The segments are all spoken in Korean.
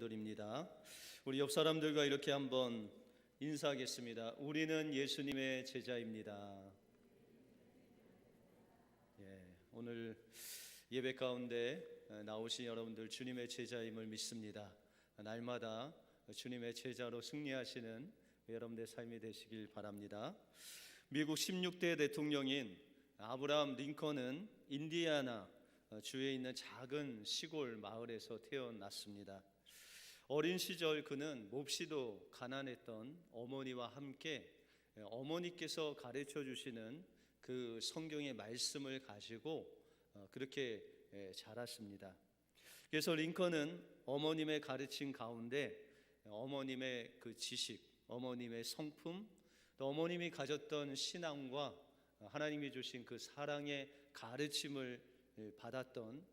드립니다. 우리 옆 사람들과 이렇게 한번 인사하겠습니다. 우리는 예수님의 제자입니다. 오늘 예배 가운데 나오신 여러분들 주님의 제자임을 믿습니다. 날마다 주님의 제자로 승리하시는 여러분들의 삶이 되시길 바랍니다. 미국 16대 대통령인 아브라함 링컨은 인디애나 주에 있는 작은 시골 마을에서 태어났습니다. 어린 시절 그는 몹시도 가난했던 어머니와 함께 어머니께서 가르쳐 주시는 그 성경의 말씀을 가지고 그렇게 자랐습니다. 그래서 링컨은 어머님의 가르침 가운데 어머님의 그 지식, 어머님의 성품, 또 어머님이 가졌던 신앙과 하나님이 주신 그 사랑의 가르침을 받았던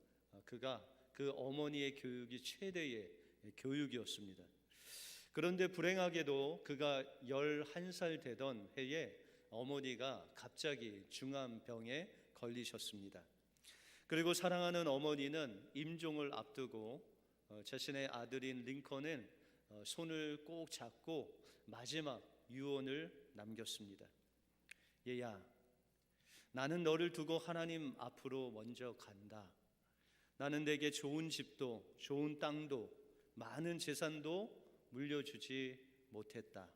그가 그 어머니의 교육이 최대의 교육이었습니다. 그런데 불행하게도 그가 11살 되던 해에 어머니가 갑자기 중환병에 걸리셨습니다. 그리고 사랑하는 어머니는 임종을 앞두고 자신의 아들인 링컨은 손을 꼭 잡고 마지막 유언을 남겼습니다. 얘야, 나는 너를 두고 하나님 앞으로 먼저 간다. 나는 내게 좋은 집도 좋은 땅도 많은 재산도 물려주지 못했다.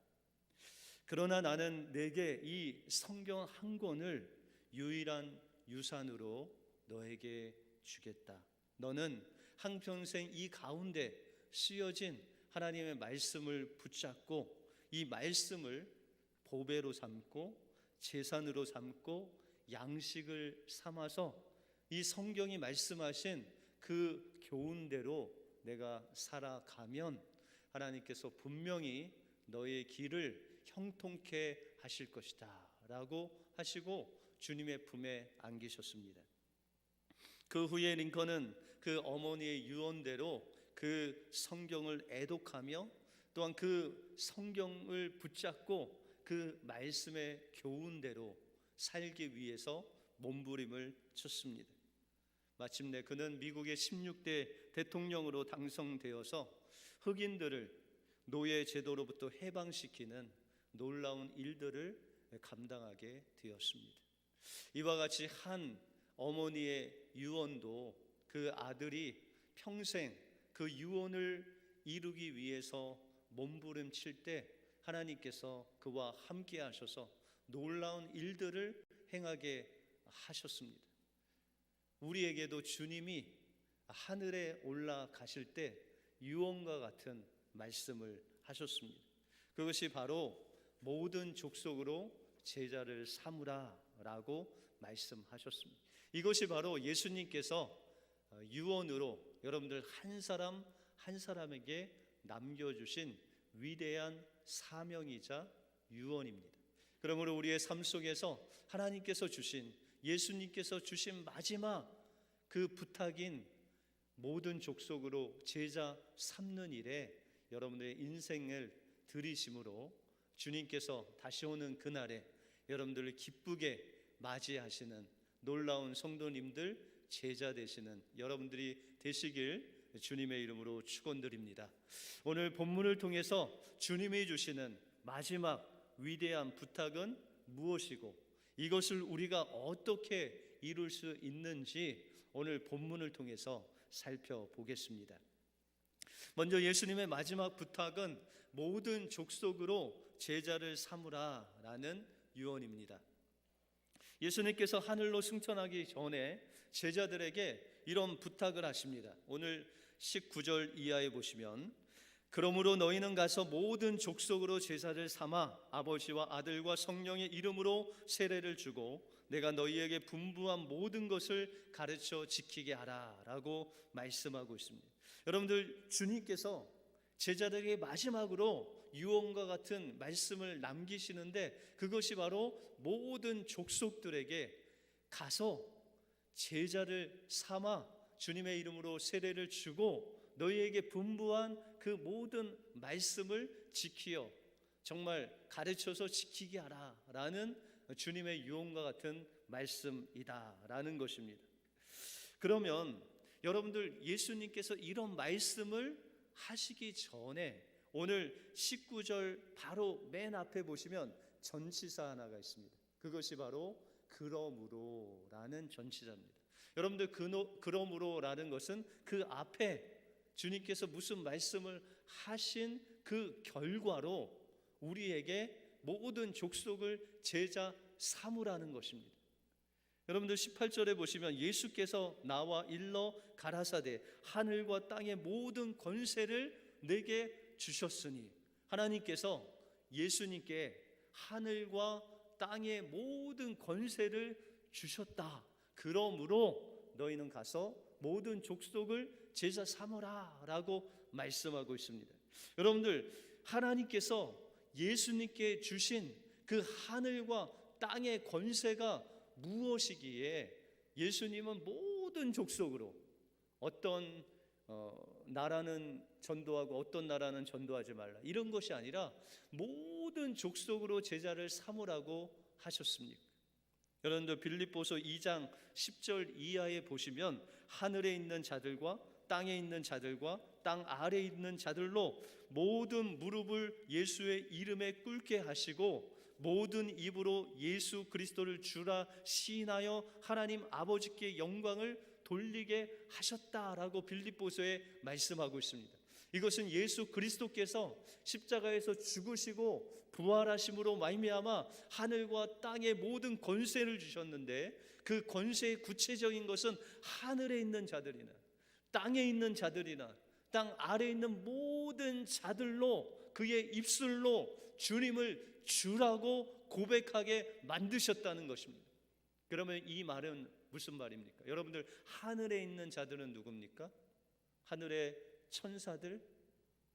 그러나 나는 내게 이 성경 한 권을 유일한 유산으로 너에게 주겠다. 너는 한평생 이 가운데 쓰여진 하나님의 말씀을 붙잡고 이 말씀을 보배로 삼고 재산으로 삼고 양식을 삼아서 이 성경이 말씀하신 그 교훈대로 내가 살아가면 하나님께서 분명히 너의 길을 형통케 하실 것이다 라고 하시고 주님의 품에 안기셨습니다. 그 후에 링컨은 그 어머니의 유언대로 그 성경을 애독하며 또한 그 성경을 붙잡고 그 말씀의 교훈대로 살기 위해서 몸부림을 쳤습니다. 마침내 그는 미국의 16대 대통령으로 당선되어서 흑인들을 노예 제도로부터 해방시키는 놀라운 일들을 감당하게 되었습니다. 이와 같이 한 어머니의 유언도 그 아들이 평생 그 유언을 이루기 위해서 몸부림칠 때 하나님께서 그와 함께 하셔서 놀라운 일들을 행하게 하셨습니다. 우리에게도 주님이 하늘에 올라가실 때 유언과 같은 말씀을 하셨습니다. 그것이 바로 모든 족속으로 제자를 삼으라 라고 말씀하셨습니다. 이것이 바로 예수님께서 유언으로 여러분들 한 사람 한 사람에게 남겨주신 위대한 사명이자 유언입니다. 그러므로 우리의 삶 속에서 하나님께서 주신, 예수님께서 주신 마지막 그 부탁인 모든 족속으로 제자 삼는 일에 여러분들의 인생을 들이심으로 주님께서 다시 오는 그날에 여러분들을 기쁘게 맞이하시는 놀라운 성도님들, 제자 되시는 여러분들이 되시길 주님의 이름으로 축원드립니다. 오늘 본문을 통해서 주님이 주시는 마지막 위대한 부탁은 무엇이고 이것을 우리가 어떻게 이룰 수 있는지 오늘 본문을 통해서 살펴보겠습니다. 먼저 예수님의 마지막 부탁은 모든 족속으로 제자를 삼으라 라는 유언입니다. 예수님께서 하늘로 승천하기 전에 제자들에게 이런 부탁을 하십니다. 오늘 19절 이하에 보시면 그러므로 너희는 가서 모든 족속으로 제자를 삼아 아버지와 아들과 성령의 이름으로 세례를 주고 내가 너희에게 분부한 모든 것을 가르쳐 지키게 하라 라고 말씀하고 있습니다. 여러분들, 주님께서 제자들에게 마지막으로 유언과 같은 말씀을 남기시는데 그것이 바로 모든 족속들에게 가서 제자를 삼아 주님의 이름으로 세례를 주고 너희에게 분부한 그 모든 말씀을 지키어 정말 가르쳐서 지키게 하라 라는 주님의 유언과 같은 말씀이다 라는 것입니다. 그러면 여러분들, 예수님께서 이런 말씀을 하시기 전에 오늘 19절 바로 맨 앞에 보시면 전치사 하나가 있습니다. 그것이 바로 그러므로라는 전치사입니다. 여러분들 그러므로라는 것은 그 앞에 주님께서 무슨 말씀을 하신 그 결과로 우리에게 모든 족속을 제자 삼으라는 것입니다. 여러분들 18절에 보시면 예수께서 나와 일러 가라사대 하늘과 땅의 모든 권세를 내게 주셨으니, 하나님께서 예수님께 하늘과 땅의 모든 권세를 주셨다. 그러므로 너희는 가서 모든 족속을 제자 삼으라 라고 말씀하고 있습니다. 여러분들, 하나님께서 예수님께 주신 그 하늘과 땅의 권세가 무엇이기에 예수님은 모든 족속으로, 어떤 나라는 전도하고 어떤 나라는 전도하지 말라, 이런 것이 아니라 모든 족속으로 제자를 삼으라고 하셨습니까? 여러분들 빌립보서 2장 10절 이하에 보시면 하늘에 있는 자들과 땅에 있는 자들과 땅 아래에 있는 자들로 모든 무릎을 예수의 이름에 꿇게 하시고 모든 입으로 예수 그리스도를 주라 시인하여 하나님 아버지께 영광을 돌리게 하셨다라고 빌립보서에 말씀하고 있습니다. 이것은 예수 그리스도께서 십자가에서 죽으시고 부활하심으로 말미암아 하늘과 땅의 모든 권세를 주셨는데, 그 권세의 구체적인 것은 하늘에 있는 자들이나 땅에 있는 자들이나 땅 아래에 있는 모든 자들로 그의 입술로 주님을 주라고 고백하게 만드셨다는 것입니다. 그러면 이 말은 무슨 말입니까? 여러분들, 하늘에 있는 자들은 누굽니까? 하늘의 천사들,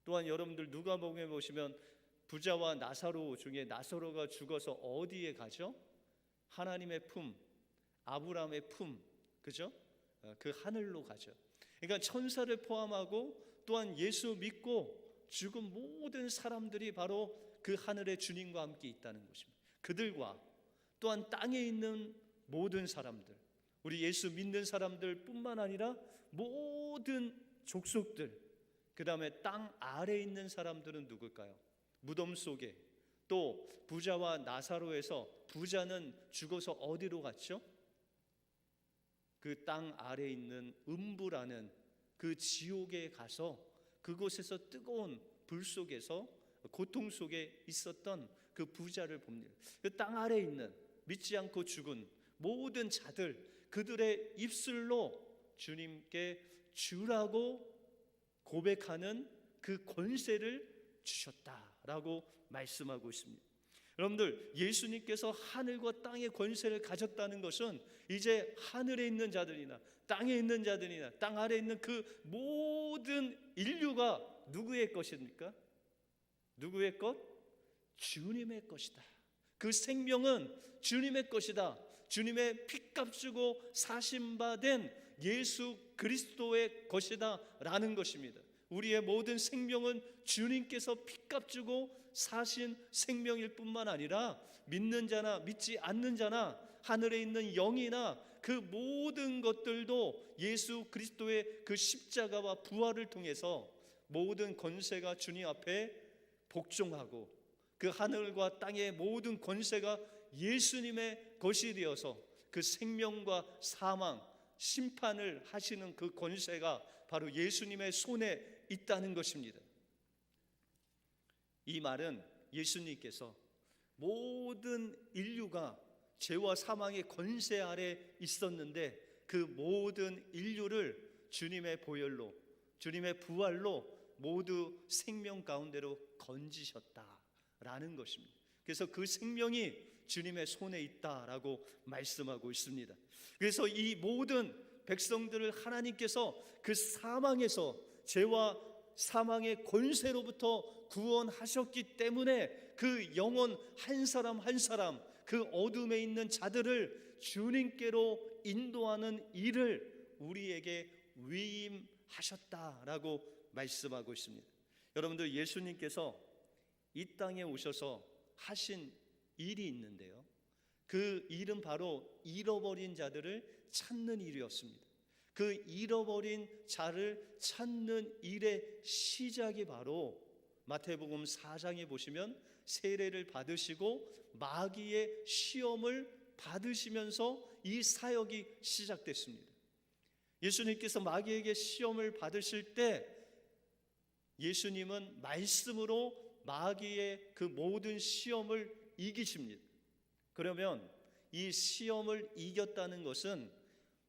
또한 여러분들 누가복음에 보시면 부자와 나사로 중에 나사로가 죽어서 어디에 가죠? 하나님의 품, 아브라함의 품, 그죠? 그 하늘로 가죠. 그러니까 천사를 포함하고 또한 예수 믿고 죽은 모든 사람들이 바로 그 하늘의 주님과 함께 있다는 것입니다. 그들과 또한 땅에 있는 모든 사람들, 우리 예수 믿는 사람들 뿐만 아니라 모든 족속들, 그 다음에 땅 아래에 있는 사람들은 누굴까요? 무덤 속에, 또 부자와 나사로에서 부자는 죽어서 어디로 갔죠? 그 땅 아래에 있는 음부라는 그 지옥에 가서 그곳에서 뜨거운 불 속에서 고통 속에 있었던 그 부자를 봅니다. 그 땅 아래에 있는 믿지 않고 죽은 모든 자들, 그들의 입술로 주님께 주라고 고백하는 그 권세를 주셨다라고 말씀하고 있습니다. 여러분들, 예수님께서 하늘과 땅의 권세를 가졌다는 것은 이제 하늘에 있는 자들이나 땅에 있는 자들이나 땅 아래에 있는 그 모든 인류가 누구의 것입니까? 누구의 것? 주님의 것이다. 그 생명은 주님의 것이다. 주님의 피값 주고 사심받은 예수 그리스도의 것이다 라는 것입니다. 우리의 모든 생명은 주님께서 피값 주고 사신 생명일 뿐만 아니라 믿는 자나 믿지 않는 자나 하늘에 있는 영이나 그 모든 것들도 예수 그리스도의 그 십자가와 부활을 통해서 모든 권세가 주님 앞에 복종하고 그 하늘과 땅의 모든 권세가 예수님의 것이 되어서 그 생명과 사망, 심판을 하시는 그 권세가 바로 예수님의 손에 있다는 것입니다. 이 말은 예수님께서 모든 인류가 죄와 사망의 권세 아래 있었는데 그 모든 인류를 주님의 보혈로, 주님의 부활로 모두 생명 가운데로 건지셨다라는 것입니다. 그래서 그 생명이 주님의 손에 있다라고 말씀하고 있습니다. 그래서 이 모든 백성들을 하나님께서 그 사망에서, 죄와 사망의 권세로부터 구원하셨기 때문에 그 영혼 한 사람 한 사람, 그 어둠에 있는 자들을 주님께로 인도하는 일을 우리에게 위임하셨다라고 말씀하고 있습니다. 여러분들, 예수님께서 이 땅에 오셔서 하신 일이 있는데요, 그 일은 바로 잃어버린 자들을 찾는 일이었습니다. 그 잃어버린 자를 찾는 일의 시작이 바로 마태복음 4장에 보시면 세례를 받으시고 마귀의 시험을 받으시면서 이 사역이 시작됐습니다. 예수님께서 마귀에게 시험을 받으실 때 예수님은 말씀으로 마귀의 그 모든 시험을 이기십니다. 그러면 이 시험을 이겼다는 것은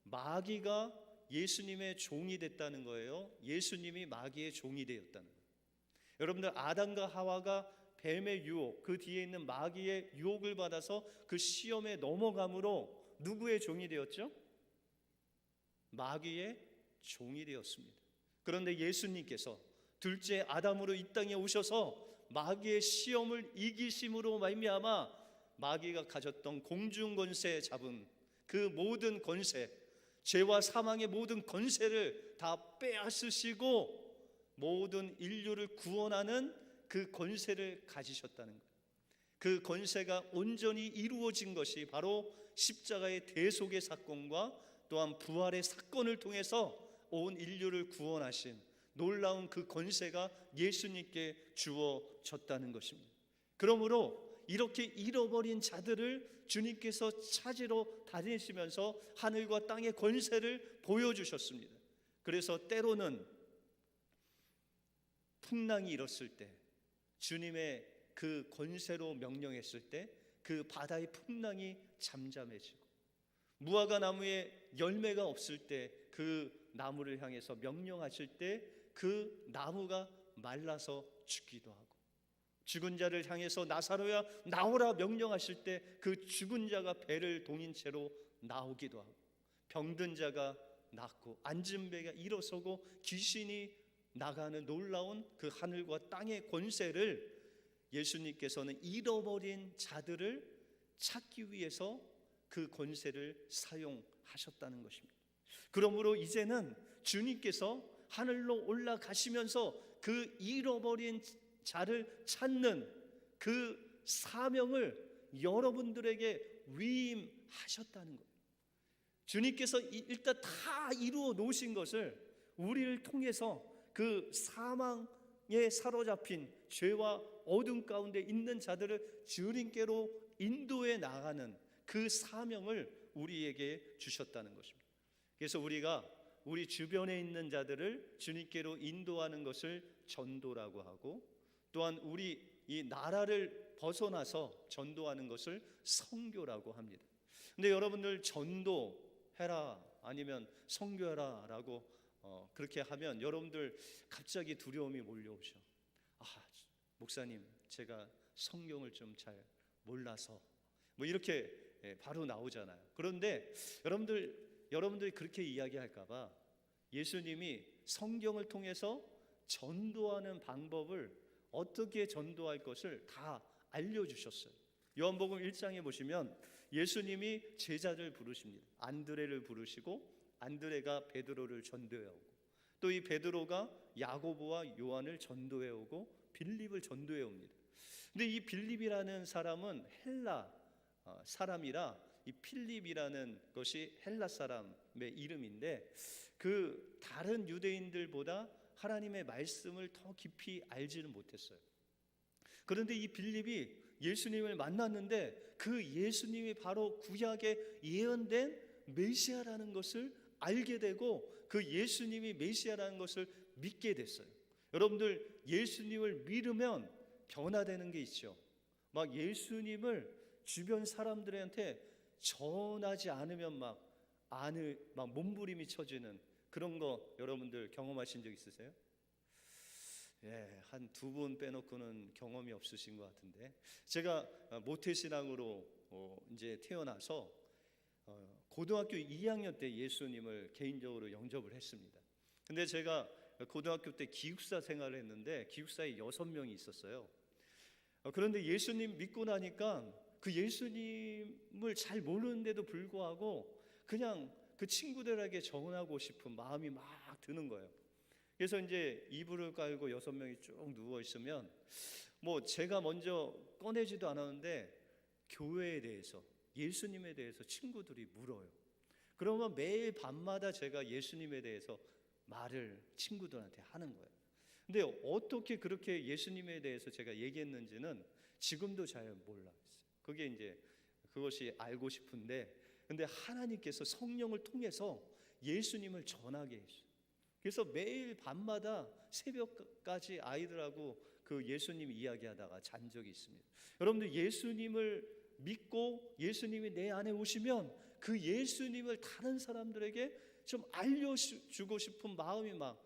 마귀가 예수님의 종이 됐다는 거예요. 예수님이 마귀의 종이 되었다는 거예요. 여러분들, 아담과 하와가 뱀의 유혹, 그 뒤에 있는 마귀의 유혹을 받아서 그 시험에 넘어감으로 누구의 종이 되었죠? 마귀의 종이 되었습니다. 그런데 예수님께서 둘째 아담으로 이 땅에 오셔서 마귀의 시험을 이기심으로 말미암아 마귀가 가졌던 공중 권세 잡은 그 모든 권세, 죄와 사망의 모든 권세를 다 빼앗으시고 모든 인류를 구원하는 그 권세를 가지셨다는 거예요. 그 권세가 온전히 이루어진 것이 바로 십자가의 대속의 사건과 또한 부활의 사건을 통해서 온 인류를 구원하신 놀라운 그 권세가 예수님께 주어졌다는 것입니다. 그러므로 이렇게 잃어버린 자들을 주님께서 찾으러 다니시면서 하늘과 땅의 권세를 보여주셨습니다. 그래서 때로는 풍랑이 일었을 때, 주님의 그 권세로 명령했을 때 그 바다의 풍랑이 잠잠해지고, 무화과 나무에 열매가 없을 때 그 나무를 향해서 명령하실 때 그 나무가 말라서 죽기도 하고, 죽은 자를 향해서 나사로야 나오라 명령하실 때 그 죽은 자가 배를 동인 채로 나오기도 하고, 병든 자가 낫고 앉은 배가 일어서고 귀신이 나가는 놀라운 그 하늘과 땅의 권세를 예수님께서는 잃어버린 자들을 찾기 위해서 그 권세를 사용하셨다는 것입니다. 그러므로 이제는 주님께서 하늘로 올라가시면서 그 잃어버린 자를 찾는 그 사명을 여러분들에게 위임하셨다는 거예요. 주님께서 일단 다 이루어 놓으신 것을 우리를 통해서 그 사망에 사로잡힌 죄와 어둠 가운데 있는 자들을 주님께로 인도해 나가는 그 사명을 우리에게 주셨다는 것입니다. 그래서 우리가 우리 주변에 있는 자들을 주님께로 인도하는 것을 전도라고 하고, 또한 우리 이 나라를 벗어나서 전도하는 것을 선교라고 합니다. 근데 여러분들, 전도해라 아니면 선교해라 라고 그렇게 하면 여러분들 갑자기 두려움이 몰려오셔. 목사님, 제가 성경을 좀 잘 몰라서 뭐 이렇게 바로 나오잖아요. 그런데 여러분들이 그렇게 이야기할까봐 예수님이 성경을 통해서 전도하는 방법을, 어떻게 전도할 것을 다 알려주셨어요. 요한복음 1장에 보시면 예수님이 제자를 부르십니다. 안드레를 부르시고, 안드레가 베드로를 전도해 오고, 또 이 베드로가 야고보와 요한을 전도해 오고 빌립을 전도해 옵니다. 근데 이 빌립이라는 사람은 헬라 사람이라 이 필립이라는 것이 헬라 사람의 이름인데, 그 다른 유대인들보다 하나님의 말씀을 더 깊이 알지는 못했어요. 그런데 이 빌립이 예수님을 만났는데 그 예수님이 바로 구약에 예언된 메시아라는 것을 알게 되고, 그 예수님이 메시아라는 것을 믿게 됐어요. 여러분들, 예수님을 믿으면 변화되는 게 있죠. 막 예수님을 주변 사람들한테 전하지 않으면 막 몸부림이 쳐지는 그런 거 여러분들 경험하신 적 있으세요? 한 두 분 빼놓고는 경험이 없으신 것 같은데, 제가 모태신앙으로 이제 태어나서 고등학교 2학년 때 예수님을 개인적으로 영접을 했습니다. 근데 제가 고등학교 때 기숙사 생활을 했는데 기숙사에 6명이 있었어요. 그런데 예수님 믿고 나니까 그 예수님을 잘 모르는데도 불구하고 그냥 그 친구들에게 전하고 싶은 마음이 막 드는 거예요. 그래서 이제 이불을 깔고 6명이 쭉 누워 있으면 뭐 제가 먼저 꺼내지도 않았는데 교회에 대해서, 예수님에 대해서 친구들이 물어요. 그러면 매일 밤마다 제가 예수님에 대해서 말을 친구들한테 하는 거예요. 근데 어떻게 그렇게 예수님에 대해서 제가 얘기했는지는 지금도 잘 몰라요. 그게 이제 그것이 알고 싶은데, 근데 하나님께서 성령을 통해서 예수님을 전하게 했어요. 그래서 매일 밤마다 새벽까지 아이들하고 그 예수님 이야기하다가 잔 적이 있습니다. 여러분들 예수님을 믿고 예수님이 내 안에 오시면 그 예수님을 다른 사람들에게 좀 알려주고 싶은 마음이 막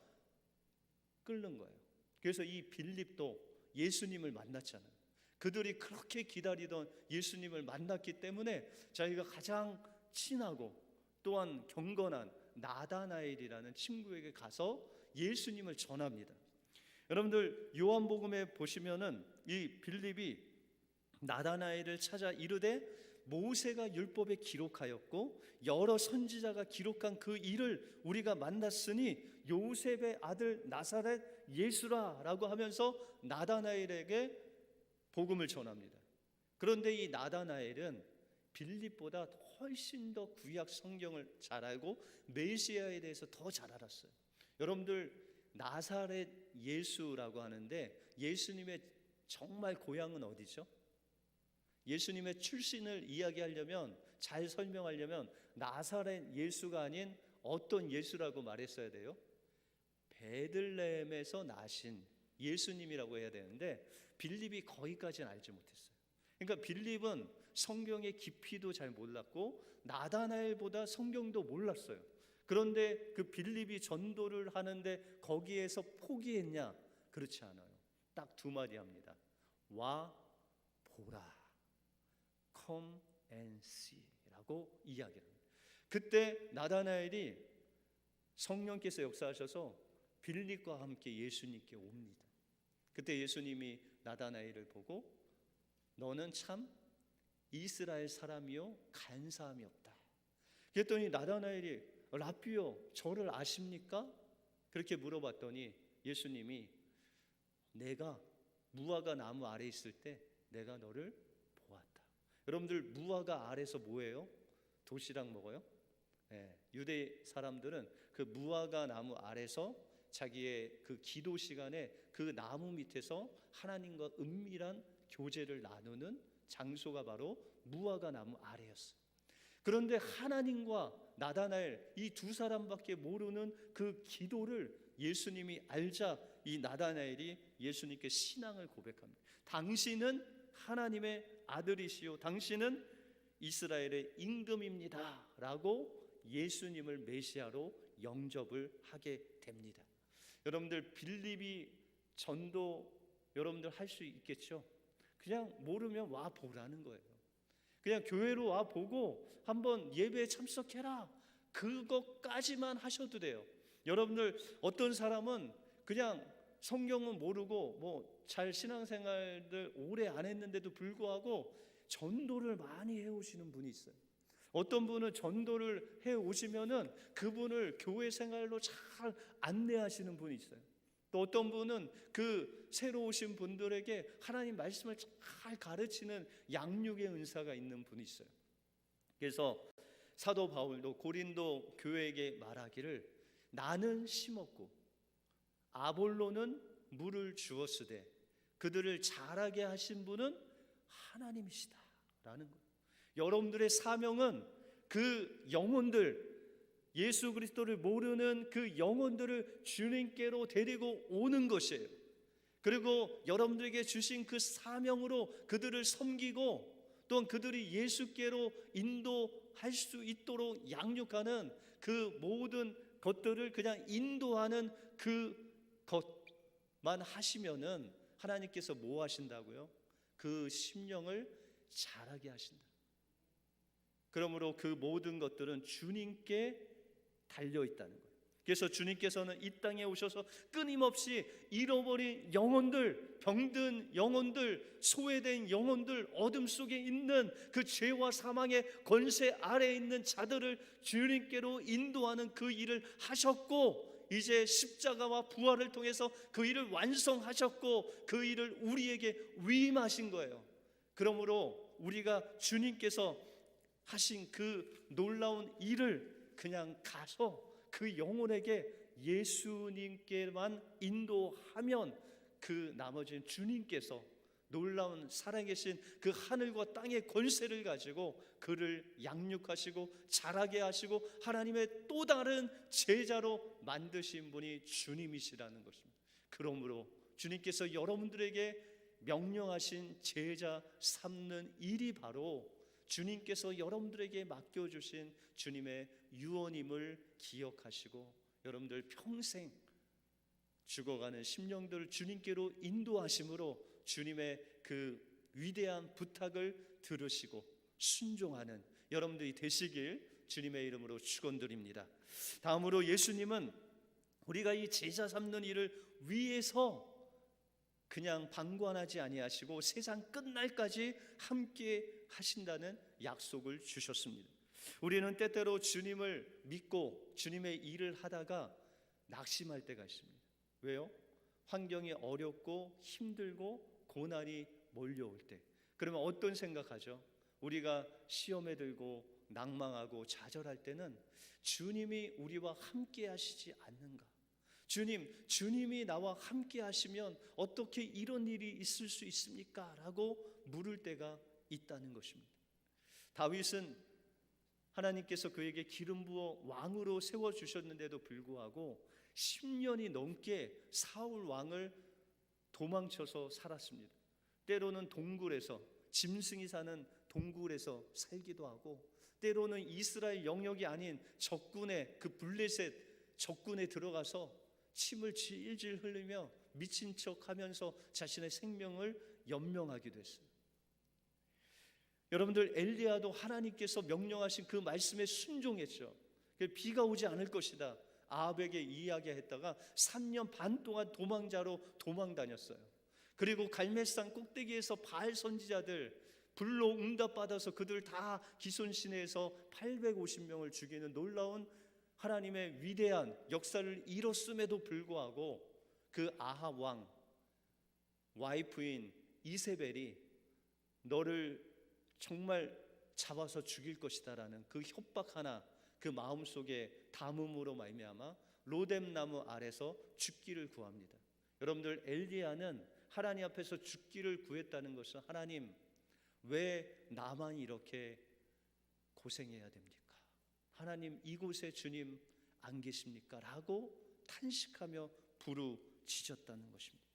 끓는 거예요. 그래서 이 빌립도 예수님을 만났잖아요. 그들이 그렇게 기다리던 예수님을 만났기 때문에 자기가 가장 친하고 또한 경건한 나다나엘이라는 친구에게 가서 예수님을 전합니다. 여러분들 요한복음에 보시면은 이 빌립이 나다나엘을 찾아 이르되 모세가 율법에 기록하였고 여러 선지자가 기록한 그 일을 우리가 만났으니 요셉의 아들 나사렛 예수라라고 하면서 나다나엘에게 복음을 전합니다. 그런데 이 나다나엘은 빌립보다 훨씬 더 구약 성경을 잘 알고 메시아에 대해서 더 잘 알았어요. 여러분들 나사렛 예수라고 하는데 예수님의 정말 고향은 어디죠? 예수님의 출신을 이야기하려면, 잘 설명하려면 나사렛 예수가 아닌 어떤 예수라고 말했어야 돼요? 베들레헴에서 나신 예수님이라고 해야 되는데 빌립이 거기까지는 알지 못했어요. 그러니까 빌립은 성경의 깊이도 잘 몰랐고 나다나엘보다 성경도 몰랐어요. 그런데 그 빌립이 전도를 하는데 거기에서 포기했냐? 그렇지 않아요. 딱 두 마디 합니다. 와 보라. Come and see 라고 이야기합니다. 그때 나다나엘이 성령께서 역사하셔서 빌립과 함께 예수님께 옵니다. 그때 예수님이 나다나엘을 보고 너는 참 이스라엘 사람이요 간사함이 없다. 그랬더니 나다나엘이 라삐요 저를 아십니까? 그렇게 물어봤더니 예수님이 내가 무화과 나무 아래 있을 때 내가 너를 보았다. 여러분들 무화과 아래서 뭐예요? 도시락 먹어요? 네, 유대 사람들은 그 무화과 나무 아래서 자기의 그 기도 시간에 그 나무 밑에서 하나님과 은밀한 교제를 나누는 장소가 바로 무화과 나무 아래였어요. 그런데 하나님과 나다나엘 이 두 사람밖에 모르는 그 기도를 예수님이 알자 이 나다나엘이 예수님께 신앙을 고백합니다. 당신은 하나님의 아들이시요 당신은 이스라엘의 임금입니다 라고 예수님을 메시아로 영접을 하게 됩니다. 여러분들 빌립이 전도 여러분들 할 수 있겠죠? 그냥 모르면 와 보라는 거예요. 그냥 교회로 와 보고 한번 예배에 참석해라. 그것까지만 하셔도 돼요. 여러분들 어떤 사람은 그냥 성경은 모르고 뭐 잘 신앙생활을 오래 안 했는데도 불구하고 전도를 많이 해오시는 분이 있어요. 어떤 분은 전도를 해오시면은 그분을 교회 생활로 잘 안내하시는 분이 있어요. 또 어떤 분은 그 새로 오신 분들에게 하나님 말씀을 잘 가르치는 양육의 은사가 있는 분이 있어요. 그래서 사도 바울도 고린도 교회에게 말하기를 나는 심었고 아볼로는 물을 주었으되 그들을 자라게 하신 분은 하나님이시다 라는 거예요. 여러분들의 사명은 그 영혼들, 예수 그리스도를 모르는 그 영혼들을 주님께로 데리고 오는 것이에요. 그리고 여러분들에게 주신 그 사명으로 그들을 섬기고 또한 그들이 예수께로 인도할 수 있도록 양육하는 그 모든 것들을 그냥 인도하는 그 것만 하시면은 하나님께서 뭐 하신다고요? 그 심령을 자라게 하신다. 그러므로 그 모든 것들은 주님께 달려있다는 거예요. 그래서 주님께서는 이 땅에 오셔서 끊임없이 잃어버린 영혼들, 병든 영혼들, 소외된 영혼들, 어둠 속에 있는 그 죄와 사망의 권세 아래에 있는 자들을 주님께로 인도하는 그 일을 하셨고 이제 십자가와 부활을 통해서 그 일을 완성하셨고 그 일을 우리에게 위임하신 거예요. 그러므로 우리가 주님께서 하신 그 놀라운 일을 그냥 가서 그 영혼에게 예수님께만 인도하면 그 나머지는 주님께서 놀라운 살아계신 그 하늘과 땅의 권세를 가지고 그를 양육하시고 자라게 하시고 하나님의 또 다른 제자로 만드신 분이 주님이시라는 것입니다. 그러므로 주님께서 여러분들에게 명령하신 제자 삼는 일이 바로 주님께서 여러분들에게 맡겨주신 주님의 유언임을 기억하시고 여러분들 평생 죽어가는 심령들을 주님께로 인도하심으로 주님의 그 위대한 부탁을 들으시고 순종하는 여러분들이 되시길 주님의 이름으로 축원드립니다. 다음으로 예수님은 우리가 이 제자 삼는 일을 위해서 그냥 방관하지 아니하시고 세상 끝날까지 함께 하신다는 약속을 주셨습니다. 우리는 때때로 주님을 믿고 주님의 일을 하다가 낙심할 때가 있습니다. 왜요? 환경이 어렵고 힘들고 고난이 몰려올 때, 그러면 어떤 생각하죠? 우리가 시험에 들고 낭망하고 좌절할 때는 주님이 우리와 함께 하시지 않는가? 주님이 나와 함께 하시면 어떻게 이런 일이 있을 수 있습니까? 라고 물을 때가 있다는 것입니다. 다윗은 하나님께서 그에게 기름 부어 왕으로 세워주셨는데도 불구하고 10년이 넘게 사울 왕을 도망쳐서 살았습니다. 때로는 동굴에서, 짐승이 사는 동굴에서 살기도 하고, 때로는 이스라엘 영역이 아닌 적군의 그 블레셋 적군에 들어가서 침을 질질 흘리며 미친 척하면서 자신의 생명을 연명하기도 했어요. 여러분들, 엘리야도 하나님께서 명령하신 그 말씀에 순종했죠. 비가 오지 않을 것이다 아합에게 이야기했다가 3년 반 동안 도망자로 도망 다녔어요. 그리고 갈멜산 꼭대기에서 바알 선지자들 불로 응답받아서 그들 다 기손시내에서 850명을 죽이는 놀라운 하나님의 위대한 역사를 이뤘음에도 불구하고 그 아합 왕 와이프인 이세벨이 너를 정말 잡아서 죽일 것이다 라는 그 협박 하나 그 마음속에 담음으로 말미암아 로뎀나무 아래서 죽기를 구합니다. 여러분들, 엘리야는 하나님 앞에서 죽기를 구했다는 것은 하나님, 왜 나만 이렇게 고생해야 됩니까? 하나님, 이곳에 주님 안 계십니까? 라고 탄식하며 부르짖었다는 것입니다.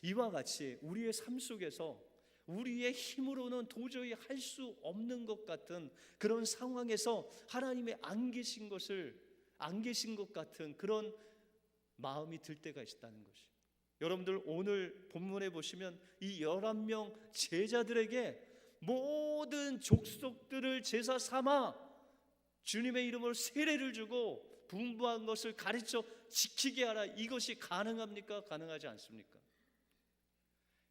이와 같이 우리의 삶 속에서 우리의 힘으로는 도저히 할 수 없는 것 같은 그런 상황에서 하나님의 안 계신 것 같은 그런 마음이 들 때가 있다는 것이. 여러분들, 오늘 본문에 보시면 이 11명 제자들에게 모든 족속들을 제사 삼아 주님의 이름으로 세례를 주고 분부한 것을 가르쳐 지키게 하라. 이것이 가능합니까? 가능하지 않습니까?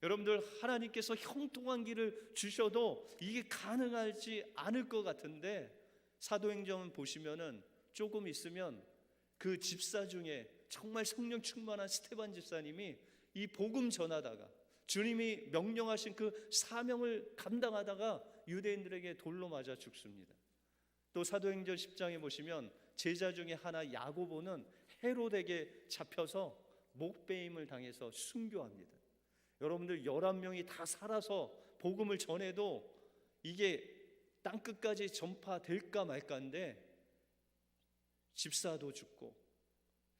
여러분들, 하나님께서 형통한 길을 주셔도 이게 가능하지 않을 것 같은데, 사도행전 보시면은 조금 있으면 그 집사 중에 정말 성령 충만한 스테반 집사님이 이 복음 전하다가 주님이 명령하신 그 사명을 감당하다가 유대인들에게 돌로 맞아 죽습니다. 또 사도행전 10장에 보시면 제자 중에 하나 야고보는 헤롯에게 잡혀서 목베임을 당해서 순교합니다. 여러분들, 11명이 다 살아서 복음을 전해도 이게 땅끝까지 전파될까 말까인데 집사도 죽고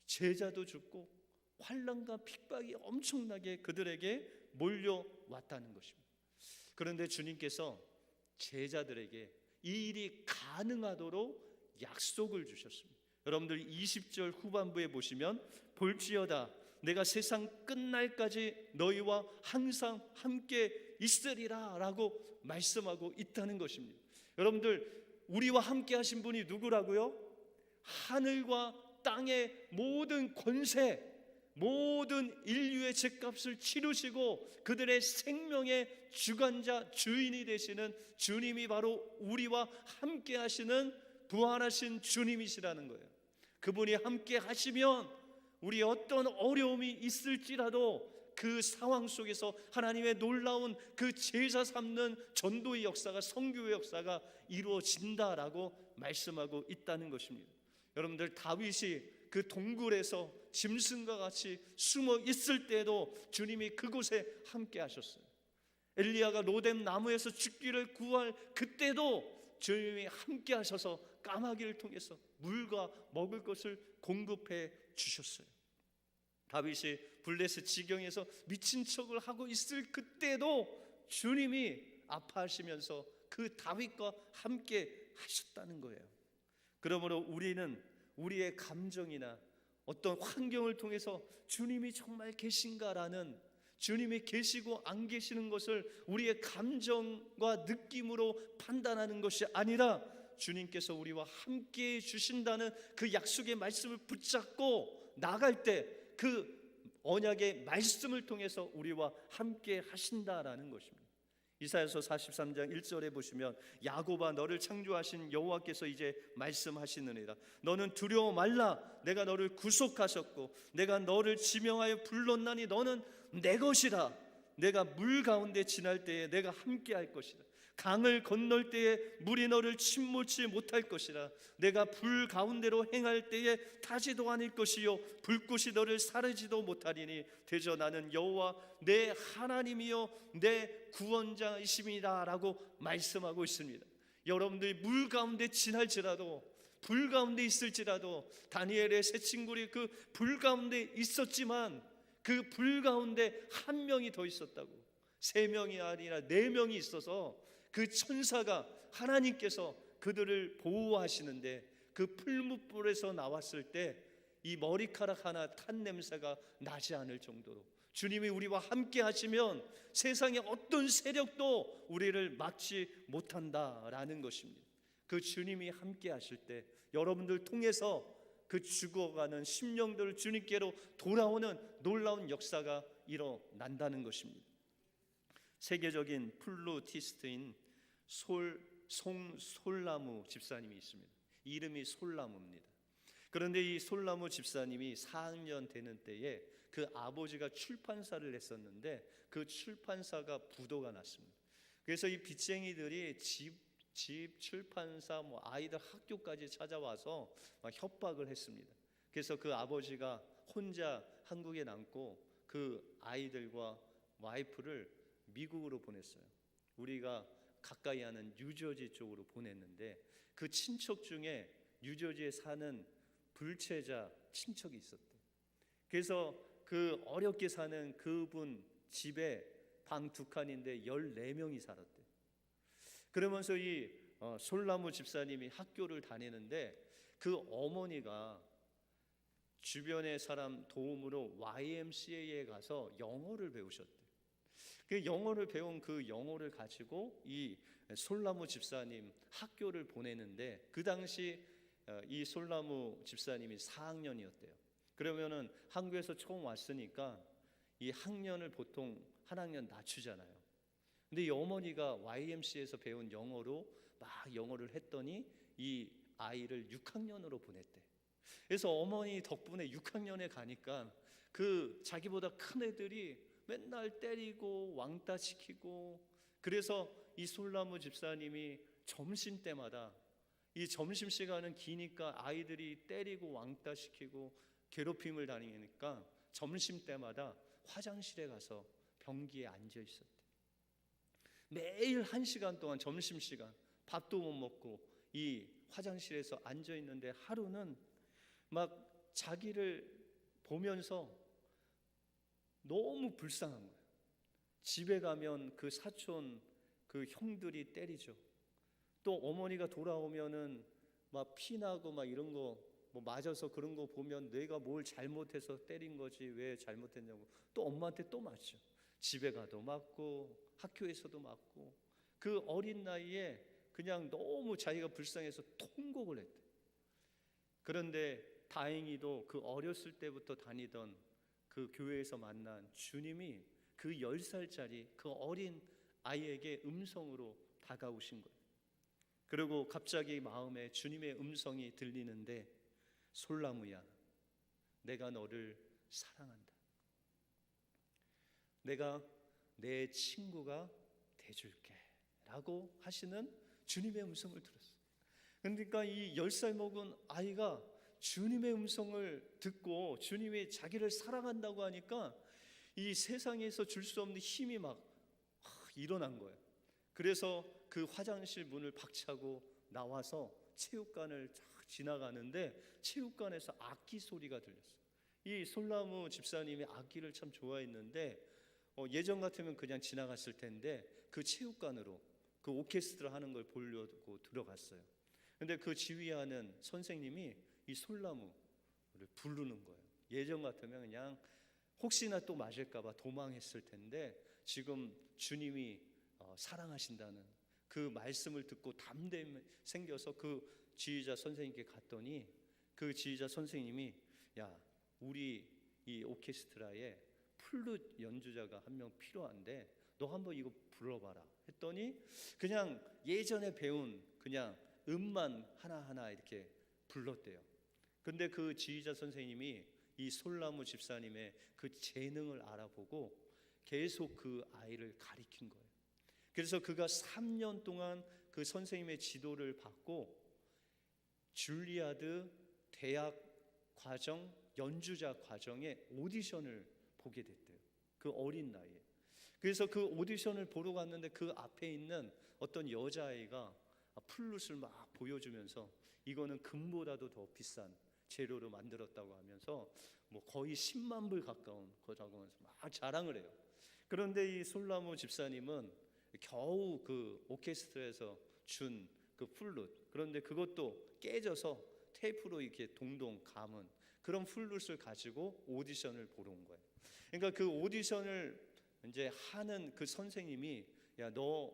제자도 죽고 환난과 핍박이 엄청나게 그들에게 몰려왔다는 것입니다. 그런데 주님께서 제자들에게 이 일이 가능하도록 약속을 주셨습니다. 여러분들, 20절 후반부에 보시면 볼지어다 내가 세상 끝날까지 너희와 항상 함께 있으리라 라고 말씀하고 있다는 것입니다. 여러분들, 우리와 함께 하신 분이 누구라고요? 하늘과 땅의 모든 권세, 모든 인류의 죗값을 치르시고 그들의 생명의 주관자, 주인이 되시는 주님이 바로 우리와 함께 하시는 부활하신 주님이시라는 거예요. 그분이 함께 하시면 우리 어떤 어려움이 있을지라도 그 상황 속에서 하나님의 놀라운 그 제사 삼는 전도의 역사가, 선교의 역사가 이루어진다라고 말씀하고 있다는 것입니다. 여러분들, 다윗이 그 동굴에서 짐승과 같이 숨어 있을 때에도 주님이 그곳에 함께 하셨어요. 엘리야가 로뎀 나무에서 죽기를 구할 그때도 주님이 함께 하셔서 까마귀를 통해서 물과 먹을 것을 공급해 주셨어요. 다윗이 블레셋 지경에서 미친 척을 하고 있을 그때도 주님이 아파하시면서 그 다윗과 함께 하셨다는 거예요. 그러므로 우리는 우리의 감정이나 어떤 환경을 통해서 주님이 정말 계신가라는, 주님이 계시고 안 계시는 것을 우리의 감정과 느낌으로 판단하는 것이 아니라 주님께서 우리와 함께 해 주신다는 그 약속의 말씀을 붙잡고 나갈 때 그 언약의 말씀을 통해서 우리와 함께 하신다라는 것입니다. 이사야서 43장 1절에 보시면 야곱아, 너를 창조하신 여호와께서 이제 말씀하시느니라. 너는 두려워 말라. 내가 너를 구속하셨고 내가 너를 지명하여 불렀나니 너는 내 것이라. 내가 물 가운데 지날 때에 내가 함께 할 것이다. 강을 건널 때에 물이 너를 침몰치 못할 것이라. 내가 불 가운데로 행할 때에 타지도 않을 것이요 불꽃이 너를 사르지도 못하리니 대저 나는 여호와 내 하나님이요 내 구원자이심이다 라고 말씀하고 있습니다. 여러분들이 물 가운데 지날지라도, 불 가운데 있을지라도, 다니엘의 세 친구들이 그 불 가운데 있었지만 그 불 가운데 한 명이 더 있었다고. 3명이 아니라 4명이 있어서 그 천사가, 하나님께서 그들을 보호하시는데 그 풀무불에서 나왔을 때 이 머리카락 하나 탄 냄새가 나지 않을 정도로 주님이 우리와 함께 하시면 세상의 어떤 세력도 우리를 막지 못한다라는 것입니다. 그 주님이 함께 하실 때 여러분들 통해서 그 죽어가는 심령들을 주님께로 돌아오는 놀라운 역사가 일어난다는 것입니다. 세계적인 플루티스트인 솔나무 집사님이 있습니다. 이름이 솔나무입니다. 그런데 이 솔나무 집사님이 4학년 되는 때에 그 아버지가 출판사를 했었는데 그 출판사가 부도가 났습니다. 그래서 이 빚쟁이들이 집 출판사, 아이들 학교까지 찾아와서 막 협박을 했습니다. 그래서 그 아버지가 혼자 한국에 남고 그 아이들과 와이프를 미국으로 보냈어요. 우리가 가까이 하는 뉴저지 쪽으로 보냈는데 그 친척 중에 뉴저지에 사는 불체자 친척이 있었대. 그래서 그 어렵게 사는 그분 집에 방 2칸인데 14명이 살았대. 그러면서 이 솔나무 집사님이 학교를 다니는데 그 어머니가 주변의 사람 도움으로 YMCA에 가서 영어를 배우셨대. 그 영어를 배운 그 영어를 가지고 이 솔나무 집사님 학교를 보내는데 그 당시 이 솔나무 집사님이 4학년이었대요. 그러면은 한국에서 처음 왔으니까 이 학년을 보통 한 학년 낮추잖아요. 근데 이 어머니가 YMCA에서 배운 영어로 막 영어를 했더니 이 아이를 6학년으로 보냈대. 그래서 어머니 덕분에 6학년에 가니까 그 자기보다 큰 애들이 맨날 때리고 왕따 시키고, 그래서 이 솔나무 집사님이 점심때마다, 이 점심시간은 기니까 아이들이 때리고 왕따 시키고 괴롭힘을 당하니까 점심때마다 화장실에 가서 변기에 앉아 있었대. 매일 1시간 동안 점심시간 밥도 못 먹고 이 화장실에서 앉아 있는데 하루는 막 자기를 보면서 너무 불쌍한 거예요. 집에 가면 그 사촌 그 형들이 때리죠. 또 어머니가 돌아오면은 막 피나고 막 이런 거 뭐 맞아서 그런 거 보면 내가 뭘 잘못해서 때린 거지 왜 잘못했냐고 또 엄마한테 또 맞죠. 집에 가도 맞고 학교에서도 맞고 그 어린 나이에 그냥 너무 자기가 불쌍해서 통곡을 했대. 그런데 다행히도 그 어렸을 때부터 다니던 그 교회에서 만난 주님이 그 10살짜리 그 어린 아이에게 음성으로 다가오신 거예요. 그리고 갑자기 마음에 주님의 음성이 들리는데, 솔나무야, 내가 너를 사랑한다. 내가 내 친구가 돼줄게 라고 하시는 주님의 음성을 들었어요. 그러니까 이 10살 먹은 아이가 주님의 음성을 듣고 주님이 자기를 사랑한다고 하니까 이 세상에서 줄 수 없는 힘이 막 일어난 거예요. 그래서 그 화장실 문을 박차고 나와서 체육관을 쫙 지나가는데 체육관에서 악기 소리가 들렸어요. 이 솔나무 집사님이 악기를 참 좋아했는데 예전 같으면 그냥 지나갔을 텐데 그 체육관으로 그 오케스트라 하는 걸 보려고 들어갔어요. 근데 그 지휘하는 선생님이 이 솔나무를 부르는 거예요. 예전 같으면 그냥 혹시나 또 맞을까봐 도망했을 텐데 지금 주님이 사랑하신다는 그 말씀을 듣고 담대함이 생겨서 그 지휘자 선생님께 갔더니 그 지휘자 선생님이 야, 우리 이 오케스트라에 플룻 연주자가 한 명 필요한데 너 한번 이거 불러봐라 했더니 그냥 예전에 배운 그냥 음만 하나하나 이렇게 불렀대요. 근데 그 지휘자 선생님이 이 솔나무 집사님의 그 재능을 알아보고 계속 그 아이를 가리킨 거예요. 그래서 그가 3년 동안 그 선생님의 지도를 받고 줄리아드 대학 과정 연주자 과정의 오디션을 보게 됐대요. 그 어린 나이에. 그래서 그 오디션을 보러 갔는데 그 앞에 있는 어떤 여자아이가 플룻을 막 보여주면서 이거는 금보다도 더 비싼 재료로 만들었다고 하면서 뭐 거의 10만 불 가까운 거라고 하면서 막 자랑을 해요. 그런데 이 솔나무 집사님은 겨우 그 오케스트라에서 준 그 플룻, 그런데 그것도 깨져서 테이프로 이렇게 동동 감은 그런 플룻을 가지고 오디션을 보러 온 거예요. 그러니까 그 오디션을 이제 하는 그 선생님이 야, 너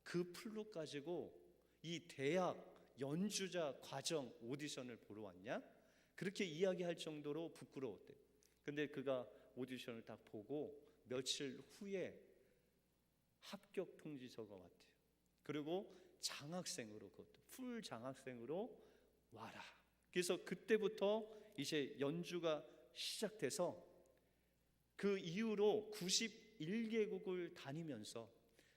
그 플룻 가지고 이 대학 연주자 과정 오디션을 보러 왔냐? 그렇게 이야기할 정도로 부끄러웠대요. 근데 그가 오디션을 딱 보고 며칠 후에 합격 통지서가 왔대요. 그리고 장학생으로, 그것도 풀 장학생으로 와라. 그래서 그때부터 이제 연주가 시작돼서 그 이후로 91개국을 다니면서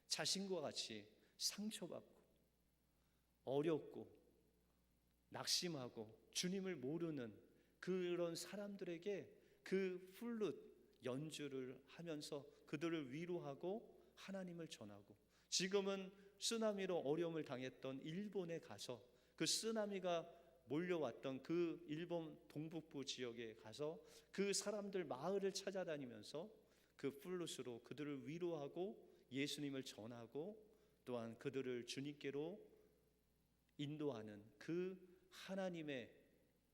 자신과 같이 상처받고 어렵고 낙심하고 주님을 모르는 그런 사람들에게 그 플룻 연주를 하면서 그들을 위로하고 하나님을 전하고, 지금은 쓰나미로 어려움을 당했던 일본에 가서 그 쓰나미가 몰려왔던 그 일본 동북부 지역에 가서 그 사람들 마을을 찾아다니면서 그 플룻으로 그들을 위로하고 예수님을 전하고 또한 그들을 주님께로 인도하는 그 하나님의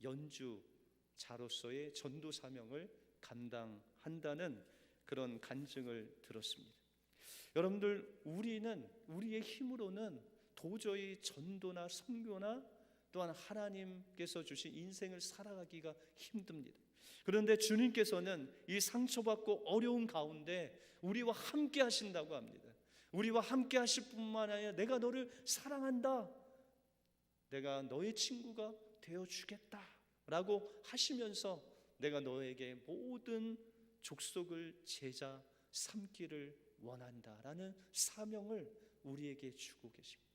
연주자로서의 전도 사명을 감당한다는 그런 간증을 들었습니다. 여러분들, 우리는 우리의 힘으로는 도저히 전도나 선교나 또한 하나님께서 주신 인생을 살아가기가 힘듭니다. 그런데 주님께서는 이 상처받고 어려운 가운데 우리와 함께 하신다고 합니다. 우리와 함께 하실 뿐만 아니라 내가 너를 사랑한다, 내가 너의 친구가 되어주겠다 라고 하시면서 내가 너에게 모든 족속을 제자 삼기를 원한다라는 사명을 우리에게 주고 계십니다.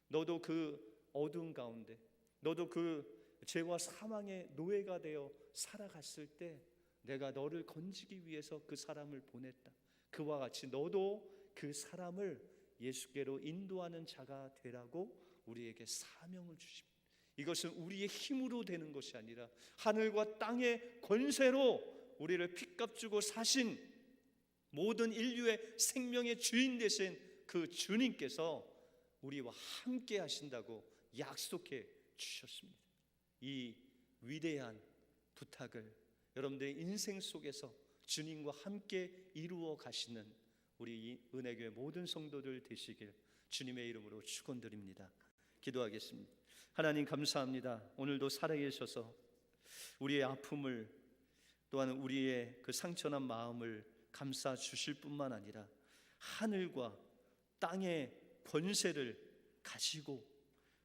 너도 그 어두운 가운데, 너도 그 죄와 사망의 노예가 되어 살아갔을 때 내가 너를 건지기 위해서 그 사람을 보냈다. 그와 같이 너도 그 사람을 예수께로 인도하는 자가 되라고 우리에게 사명을 주십니다. 이것은 우리의 힘으로 되는 것이 아니라 하늘과 땅의 권세로 우리를 핏값 주고 사신 모든 인류의 생명의 주인 되신 그 주님께서 우리와 함께 하신다고 약속해 주셨습니다. 이 위대한 부탁을 여러분들의 인생 속에서 주님과 함께 이루어 가시는 우리 은혜교회 모든 성도들 되시길 주님의 이름으로 축원드립니다. 기도하겠습니다. 하나님 감사합니다. 오늘도 살아계셔서 우리의 아픔을 또한 우리의 그 상처난 마음을 감싸 주실 뿐만 아니라 하늘과 땅의 권세를 가지고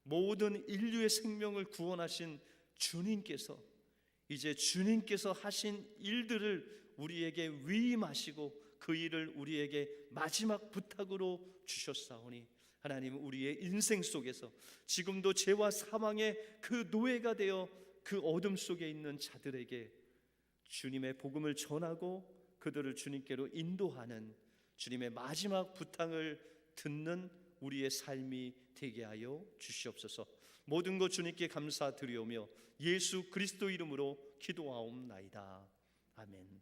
모든 인류의 생명을 구원하신 주님께서 이제 주님께서 하신 일들을 우리에게 위임하시고 그 일을 우리에게 마지막 부탁으로 주셨사오니 하나님, 우리의 인생 속에서 지금도 죄와 사망의 그 노예가 되어 그 어둠 속에 있는 자들에게 주님의 복음을 전하고 그들을 주님께로 인도하는 주님의 마지막 부탁을 듣는 우리의 삶이 되게 하여 주시옵소서. 모든 것 주님께 감사드리오며 예수 그리스도 이름으로 기도하옵나이다. 아멘.